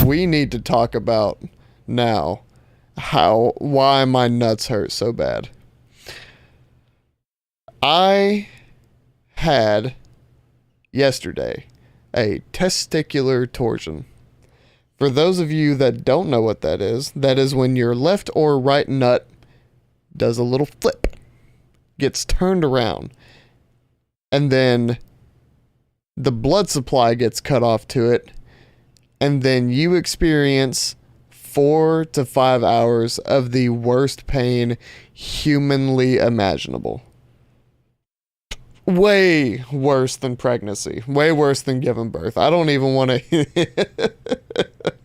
we need to talk about now why my nuts hurt so bad. I had yesterday a testicular torsion. For those of you that don't know what that is when your left or right nut does a little flip, gets turned around, and then the blood supply gets cut off to it, and then you experience 4 to 5 hours of the worst pain humanly imaginable. Way worse than pregnancy. Way worse than giving birth. I don't even want to...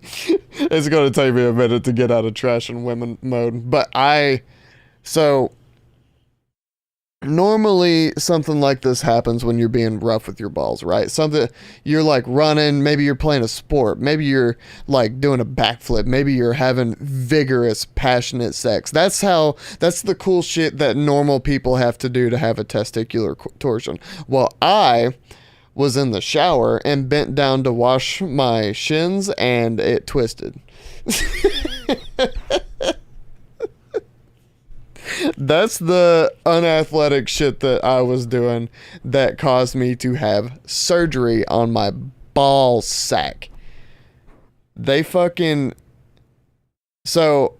It's going to take me a minute to get out of trash and women mode. But So... Normally, something like this happens when you're being rough with your balls, right? Something, you're like running, maybe you're playing a sport, maybe you're like doing a backflip, maybe you're having vigorous, passionate sex. That's the cool shit that normal people have to do to have a testicular torsion. Well, I was in the shower and bent down to wash my shins and it twisted. That's the unathletic shit that I was doing that caused me to have surgery on my ball sack. They fucking... So,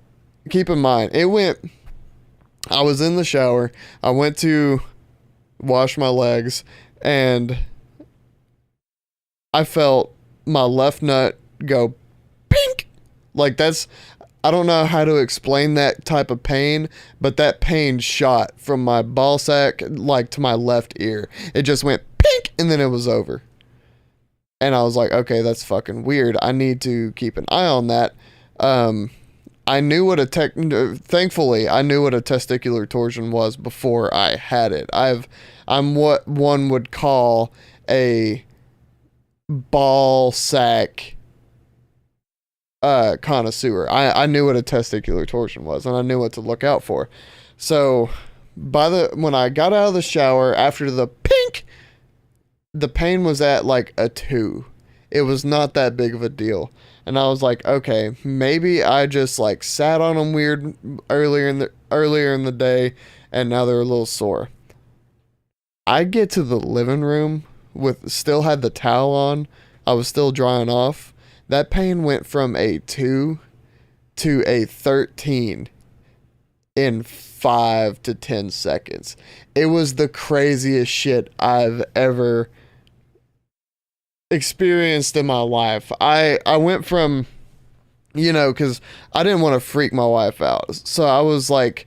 keep in mind, I was in the shower, I went to wash my legs, and I felt my left nut go pink. Like I don't know how to explain that type of pain, but that pain shot from my ball sack, like, to my left ear. It just went pink, and then it was over. And I was like, okay, that's fucking weird. I need to keep an eye on that. I knew what thankfully, I knew what a testicular torsion was before I had it. I'm what one would call a ball sack connoisseur. I knew what a testicular torsion was, and I knew what to look out for. So when I got out of the shower after the pink, the pain was at like a 2. It was not that big of a deal. And I was like, okay, maybe I just like sat on them weird earlier in the day, and now they're a little sore. I get to the living room still had the towel on. I was still drying off. That pain went from a 2 to a 13 in 5 to 10 seconds. It was the craziest shit I've ever experienced in my life. I went from, because I didn't want to freak my wife out. So I was like,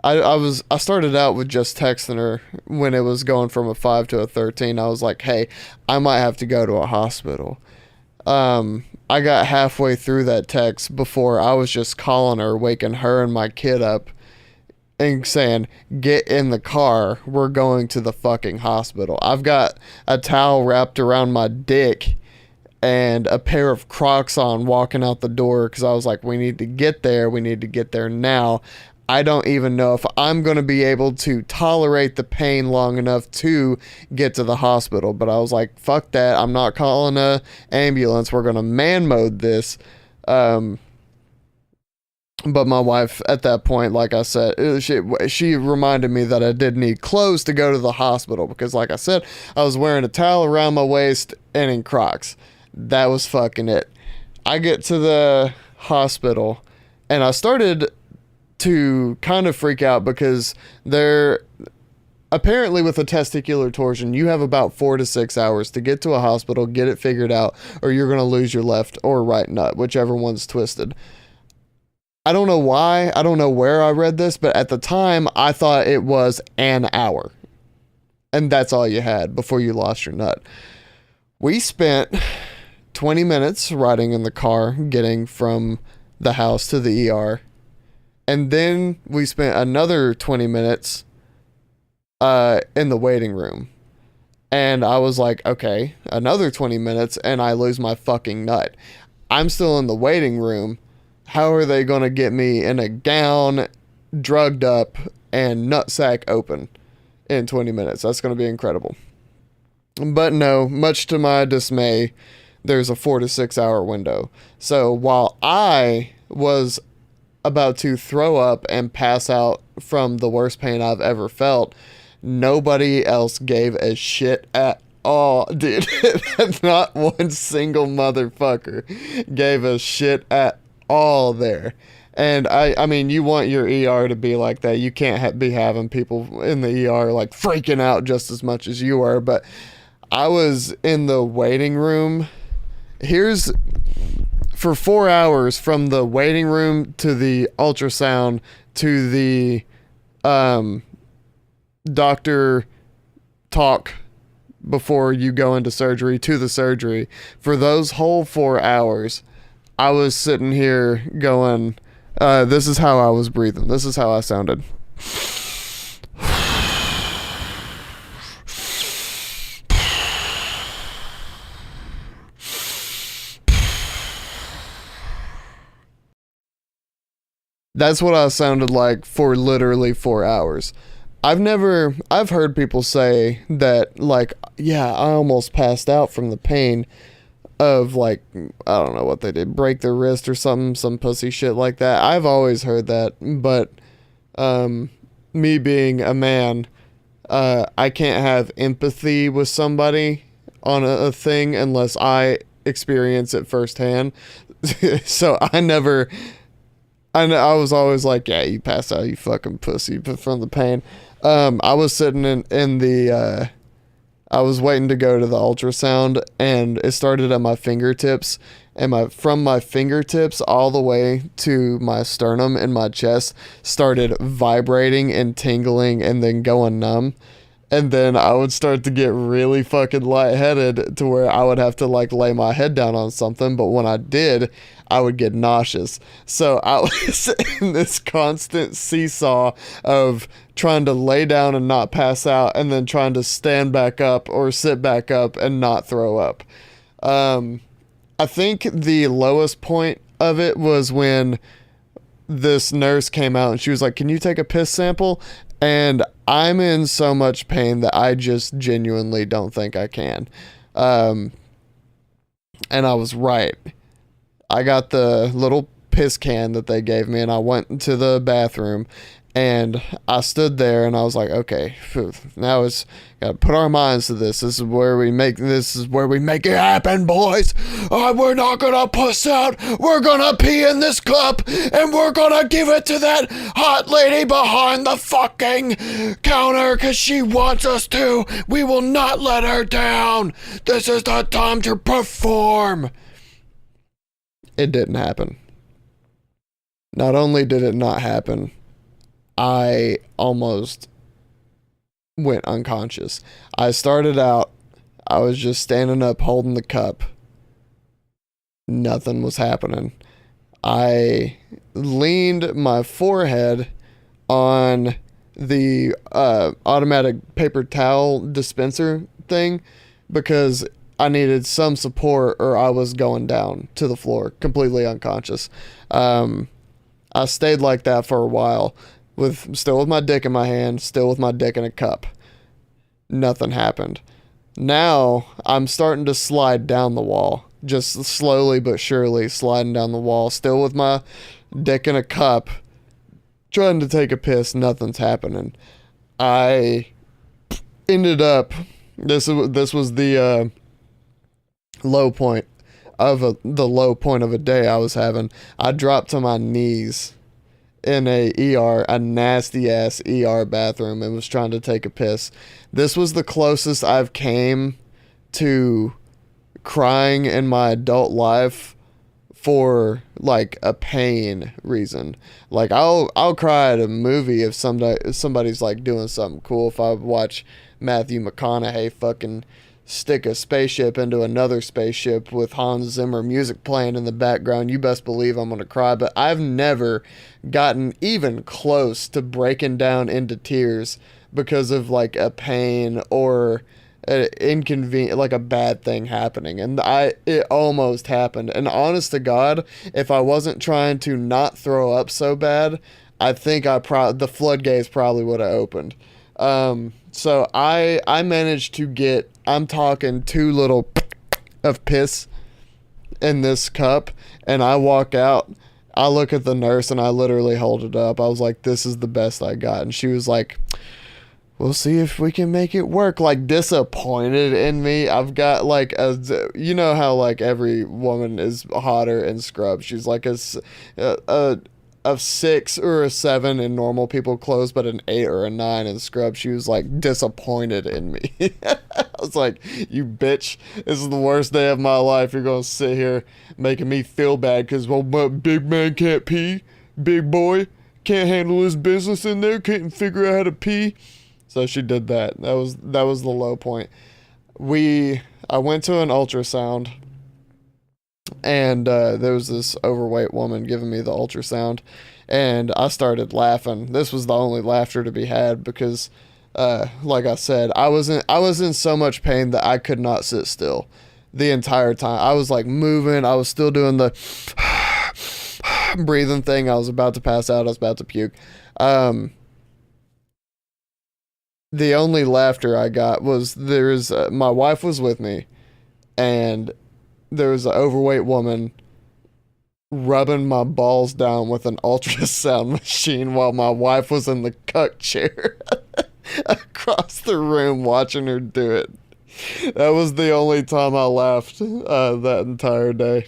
I started out with just texting her when it was going from a 5 to a 13. I was like, hey, I might have to go to a hospital. I got halfway through that text before I was just calling her, waking her and my kid up and saying, get in the car. We're going to the fucking hospital. I've got a towel wrapped around my dick and a pair of Crocs on walking out the door because I was like, we need to get there. We need to get there now. I don't even know if I'm going to be able to tolerate the pain long enough to get to the hospital. But I was like, fuck that. I'm not calling a ambulance. We're going to man mode this. But my wife at that point, like I said, she reminded me that I did need clothes to go to the hospital. Because like I said, I was wearing a towel around my waist and in Crocs. That was fucking it. I get to the hospital and I started to kind of freak out because apparently with a testicular torsion, you have about 4 to 6 hours to get to a hospital, get it figured out, or you're going to lose your left or right nut, whichever one's twisted. I don't know why. I don't know where I read this, but at the time I thought it was an hour. And that's all you had before you lost your nut. We spent 20 minutes riding in the car, getting from the house to the ER. And then we spent another 20 minutes in the waiting room. And I was like, okay, another 20 minutes and I lose my fucking nut. I'm still in the waiting room. How are they going to get me in a gown, drugged up, and nutsack open in 20 minutes? That's going to be incredible. But no, much to my dismay, there's a 4 to 6 hour window. So while I was about to throw up and pass out from the worst pain I've ever felt, nobody else gave a shit at all, dude. Not one single motherfucker gave a shit at all there. And I mean, you want your ER to be like that. You can't be having people in the ER like freaking out just as much as you are. But I was in the waiting room. Here's for 4 hours from the waiting room to the ultrasound to the doctor talk before you go into surgery to the surgery. For those whole 4 hours, I was sitting here going, this is how I was breathing. This is how I sounded. That's what I sounded like for literally 4 hours. I've heard people say that, like, yeah, I almost passed out from the pain of, like, I don't know what they did, break their wrist or something, some pussy shit like that. I've always heard that, but me being a man, I can't have empathy with somebody on a thing unless I experience it firsthand. So I was always like, yeah, you passed out, you fucking pussy, from the pain. I was sitting in the, I was waiting to go to the ultrasound, and it started at my fingertips, and from my fingertips all the way to my sternum and my chest started vibrating and tingling and then going numb. And then I would start to get really fucking lightheaded to where I would have to like lay my head down on something. But when I did, I would get nauseous. So I was in this constant seesaw of trying to lay down and not pass out, and then trying to stand back up or sit back up and not throw up. I think the lowest point of it was when this nurse came out and she was like, "Can you take a piss sample?" And I'm in so much pain that I just genuinely don't think I can. And I was right. I got the little piss can that they gave me, and I went to the bathroom, and I stood there, and I was like, okay, now it's got to put our minds to this. This is where we make it happen, boys. We're not gonna puss out. We're gonna pee in this cup, and we're gonna give it to that hot lady behind the fucking counter because she wants us to. We will not let her down. This is the time to perform. It didn't happen. Not only did it not happen, I almost went unconscious. I started out, I was just standing up holding the cup. Nothing was happening. I leaned my forehead on the automatic paper towel dispenser thing because I needed some support or I was going down to the floor, completely unconscious. I stayed like that for a while, still with my dick in my hand, still with my dick in a cup. Nothing happened. Now I'm starting to slide down the wall, just slowly but surely sliding down the wall, still with my dick in a cup, trying to take a piss. Nothing's happening. I ended up, this was the low point of the low point of a day I was having. I dropped to my knees in a nasty ass ER bathroom, and was trying to take a piss. This was the closest I've came to crying in my adult life for like a pain reason. Like I'll cry at a movie if somebody's like doing something cool. If I watch Matthew McConaughey fucking stick a spaceship into another spaceship with Hans Zimmer music playing in the background, you best believe I'm gonna cry. But I've never gotten even close to breaking down into tears because of like a pain or an inconvenient, like a bad thing happening. And it almost happened. And honest to God, if I wasn't trying to not throw up so bad, I think the floodgates probably would have opened. So I managed to get, I'm talking 2 little of piss in this cup, and I walk out. I look at the nurse and I literally hold it up. I was like, this is the best I got. And she was like, we'll see if we can make it work. Like, disappointed in me. I've got like you know how like every woman is hotter in scrubs. She's like a 6 or a 7 in normal people clothes, but an 8 or a 9 in scrubs. She was like disappointed in me. I was like, you bitch, this is the worst day of my life. You're gonna sit here making me feel bad because, well, my big man can't pee. Big boy can't handle his business in there, can't figure out how to pee. So she did that. That was the low point. I went to an ultrasound, and there was this overweight woman giving me the ultrasound, and I started laughing. This was the only laughter to be had because, like I said, I was in so much pain that I could not sit still the entire time. I was like moving. I was still doing the breathing thing. I was about to pass out. I was about to puke. The only laughter I got was my wife was with me, and there was an overweight woman rubbing my balls down with an ultrasound machine while my wife was in the cuck chair across the room watching her do it. That was the only time I laughed that entire day.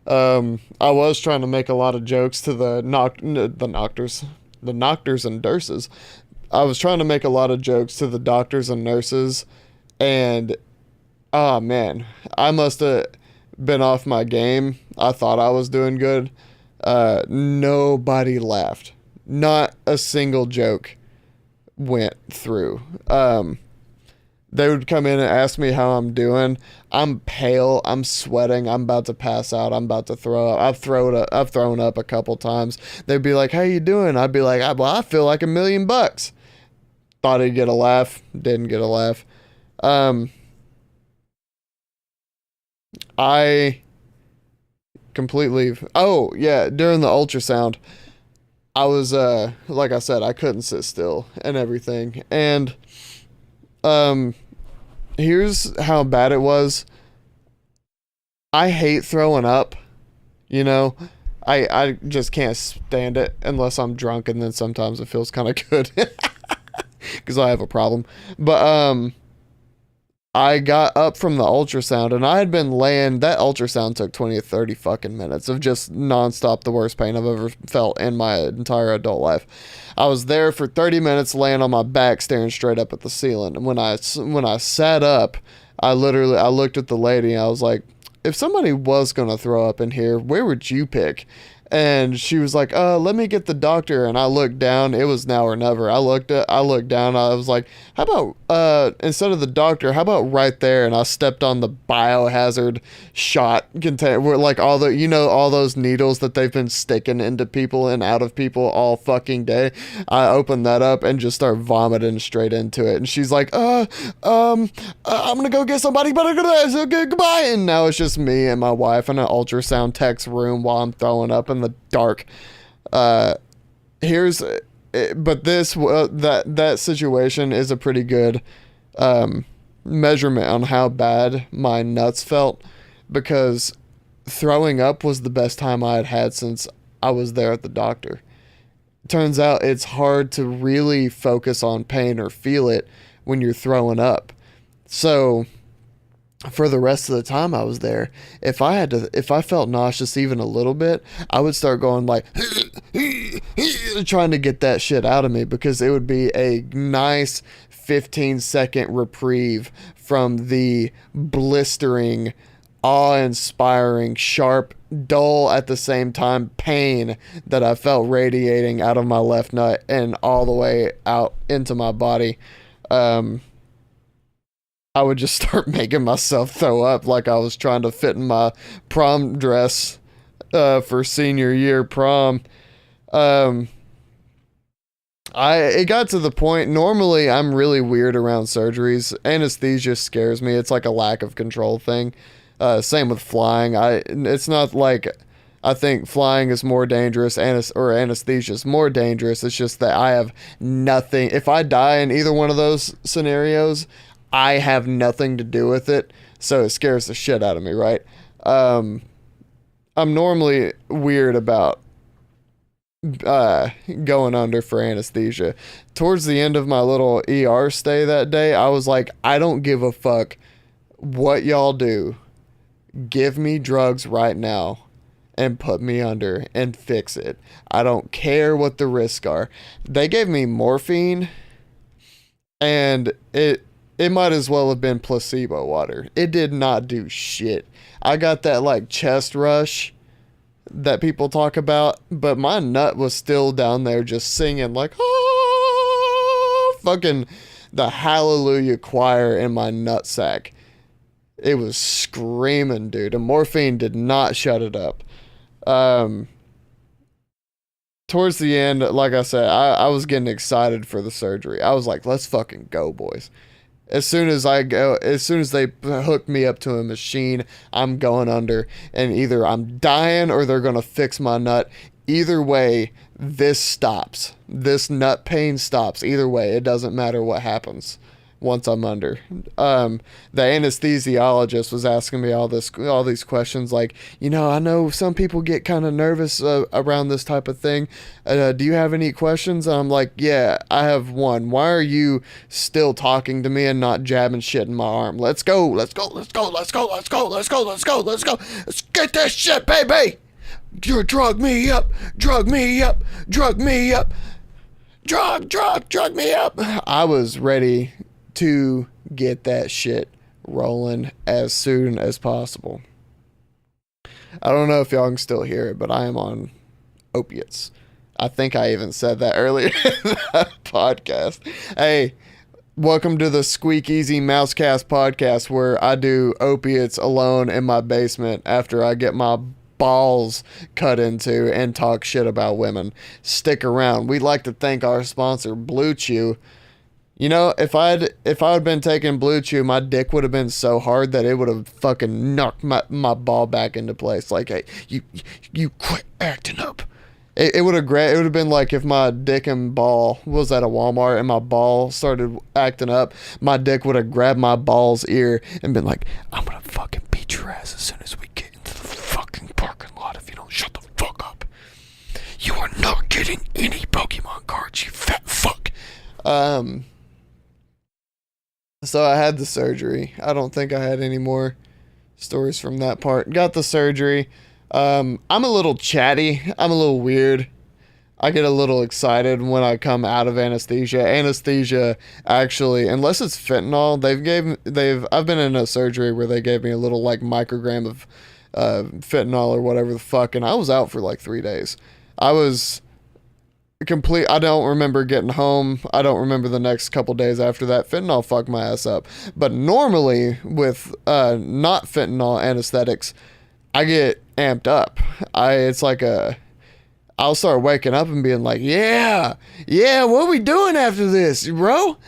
I was trying to make a lot of jokes to the doctors and nurses. I was trying to make a lot of jokes to the doctors and nurses, and oh man, I must have been off my game. I thought I was doing good. Nobody laughed. Not a single joke went through. They would come in and ask me how I'm doing. I'm pale. I'm sweating. I'm about to pass out. I'm about to throw up. I've thrown up a couple times. They'd be like, "How you doing?" I'd be like, "Well, I feel like $1,000,000." Thought I'd get a laugh. Didn't get a laugh. I completely. Oh yeah, during the ultrasound, I was like I said, I couldn't sit still and everything. And here's how bad it was. I hate throwing up, you know. I just can't stand it unless I'm drunk, and then sometimes it feels kind of good because I have a problem. But I got up from the ultrasound, and I had been laying. That ultrasound took 20 to 30 fucking minutes of just nonstop the worst pain I've ever felt in my entire adult life. I was there for 30 minutes laying on my back staring straight up at the ceiling. And when I sat up, I looked at the lady and I was like, if somebody was going to throw up in here, where would you pick? And she was like, let me get the doctor. And I looked down. It was now or never. I looked down. I was like, how about, instead of the doctor, how about right there? And I stepped on the biohazard shot container where like all those needles that they've been sticking into people and out of people all fucking day. I opened that up and just started vomiting straight into it. And she's like, I'm going to go get somebody, but goodbye. And now it's just me and my wife in an ultrasound tech's room while I'm throwing up in the dark. That situation is a pretty good measurement on how bad my nuts felt, because throwing up was the best time I had since I was there at the doctor. Turns out it's hard to really focus on pain or feel it when you're throwing up. So for the rest of the time I was there, if I felt nauseous even a little bit, I would start going like trying to get that shit out of me, because it would be a nice 15-second reprieve from the blistering, awe-inspiring, sharp, dull at the same time pain that I felt radiating out of my left nut and all the way out into my body. I would just start making myself throw up like I was trying to fit in my prom dress for senior year prom. It got to the point, normally I'm really weird around surgeries. Anesthesia scares me. It's like a lack of control thing. Same with flying. It's not like I think flying is more dangerous or anesthesia is more dangerous. It's just that I have nothing. If I die in either one of those scenarios, I have nothing to do with it, so it scares the shit out of me, right? I'm normally weird about going under for anesthesia. Towards the end of my little ER stay that day, I was like, I don't give a fuck what y'all do. Give me drugs right now and put me under and fix it. I don't care what the risks are. They gave me morphine, and it might as well have been placebo water. It did not do shit. I got that like chest rush that people talk about, but my nut was still down there just singing like, oh, fucking the hallelujah choir in my nutsack. It was screaming, dude. And morphine did not shut it up. Towards the end, like I said, I was getting excited for the surgery. I was like, let's fucking go, boys. As soon as they hook me up to a machine, I'm going under, and either I'm dying or they're going to fix my nut. Either way, this stops. This nut pain stops. Either way, it doesn't matter what happens once I'm under. The anesthesiologist was asking me all these questions, like, I know some people get kind of nervous around this type of thing. Do you have any questions? And I'm like, yeah, I have one. Why are you still talking to me and not jabbing shit in my arm? Let's go. Let's get this shit, baby. You drug me up. Drug me up. Drug me up. Drug me up. I was ready to get that shit rolling as soon as possible. I don't know if y'all can still hear it, but I am on opiates. I think I even said that earlier in the podcast. Hey, welcome to the Squeak Easy Mousecast podcast, where I do opiates alone in my basement after I get my balls cut into and talk shit about women. Stick around. We'd like to thank our sponsor, Blue Chew. If I'd been taking Blue Chew, my dick would have been so hard that it would have fucking knocked my ball back into place. Like, hey, you quit acting up. It would have been like if my dick and ball was at a Walmart and my ball started acting up, my dick would have grabbed my ball's ear and been like, I'm gonna fucking beat your ass as soon as we get into the fucking parking lot if you don't shut the fuck up. You are not getting any Pokemon cards, you fat fuck. So I had the surgery. I don't think I had any more stories from that part. Got the surgery. I'm a little chatty. I'm a little weird. I get a little excited when I come out of anesthesia. Anesthesia, actually, unless it's fentanyl, I've been in a surgery where they gave me a little like microgram of fentanyl or whatever the fuck, and I was out for like 3 days. I was I don't remember getting home. I don't remember the next couple days after that. Fentanyl fucked my ass up. But normally with not fentanyl anesthetics, I get amped up. It's like I'll start waking up and being like, yeah, what are we doing after this, bro?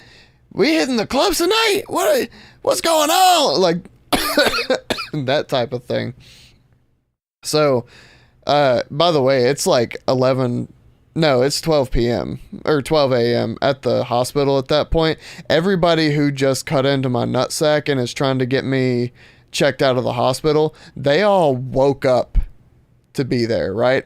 We hitting the clubs tonight? What's going on? Like that type of thing. So, by the way, it's like 12 p.m. or 12 a.m. at the hospital at that point. Everybody who just cut into my nutsack and is trying to get me checked out of the hospital, they all woke up to be there, right?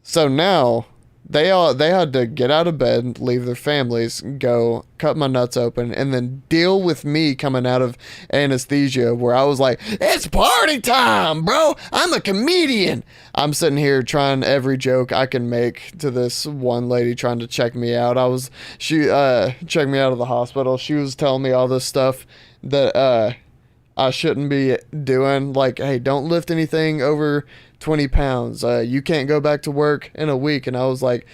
So now they had to get out of bed, leave their families, go cut my nuts open, and then deal with me coming out of anesthesia where I was like, it's party time, bro. I'm a comedian. I'm sitting here trying every joke I can make to this one lady trying to check me out. She checked me out of the hospital. She was telling me all this stuff that I shouldn't be doing. Like, hey, don't lift anything over 20 pounds. You can't go back to work in a week. And I was like,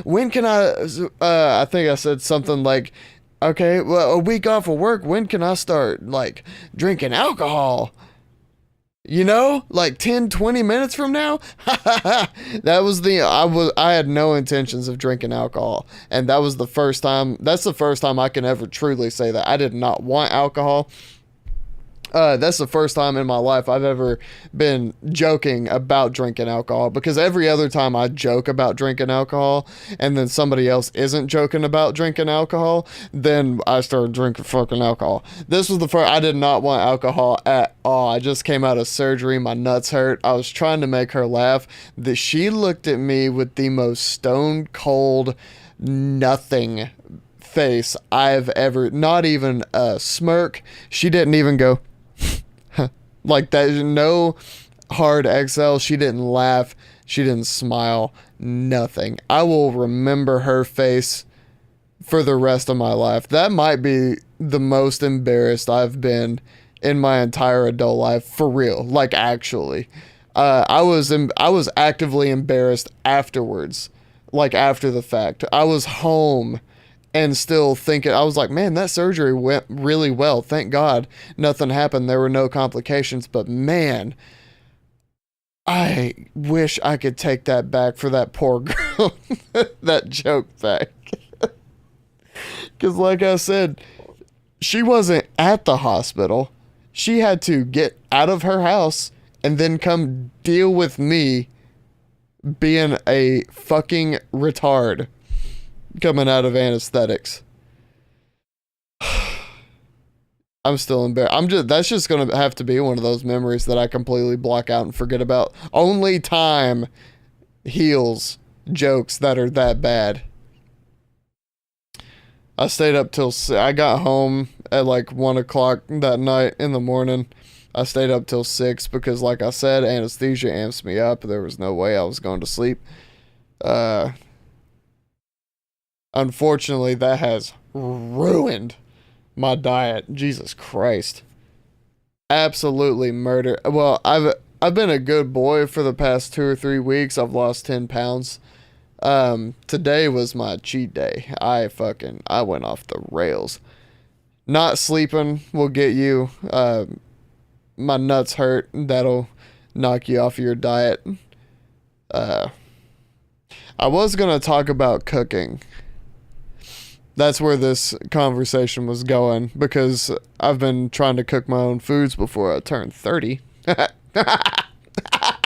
when can I think I said something like, okay, well, a week off of work, when can I start like drinking alcohol? Like 10, 20 minutes from now. That was I had no intentions of drinking alcohol. And that's the first time I can ever truly say that I did not want alcohol. That's the first time in my life I've ever been joking about drinking alcohol, because every other time I joke about drinking alcohol and then somebody else isn't joking about drinking alcohol, then I started drinking fucking alcohol. This was the first. I did not want alcohol at all. I just came out of surgery. My nuts hurt. I was trying to make her laugh. She looked at me with the most stone cold nothing face I've ever, not even a smirk. She didn't even go like that. No hard exhale. She didn't laugh. She didn't smile. Nothing. I will remember her face for the rest of my life. That might be the most embarrassed I've been in my entire adult life, for real. Like, actually, I was actively embarrassed afterwards, like after the fact. I was home and still thinking, I was like, man, that surgery went really well. Thank God nothing happened. There were no complications. But man, I wish I could take that back for that poor girl. That joke back. Because like I said, she wasn't at the hospital. She had to get out of her house and then come deal with me being a fucking retard coming out of anesthetics. I'm still embarrassed. That's just going to have to be one of those memories that I completely block out and forget about. Only time heals jokes that are that bad. I stayed up till, I got home at like 1 o'clock that night in the morning. I stayed up till 6 because, like I said, anesthesia amps me up. There was no way I was going to sleep. Unfortunately, that has ruined my diet. Jesus Christ. Absolutely murder. Well, I've been a good boy for the past 2 or 3 weeks. I've lost 10 pounds. Today was my cheat day. I went off the rails. Not sleeping will get you. My nuts hurt. That'll knock you off your diet. I was going to talk about cooking. That's where this conversation was going, because I've been trying to cook my own foods before I turned 30.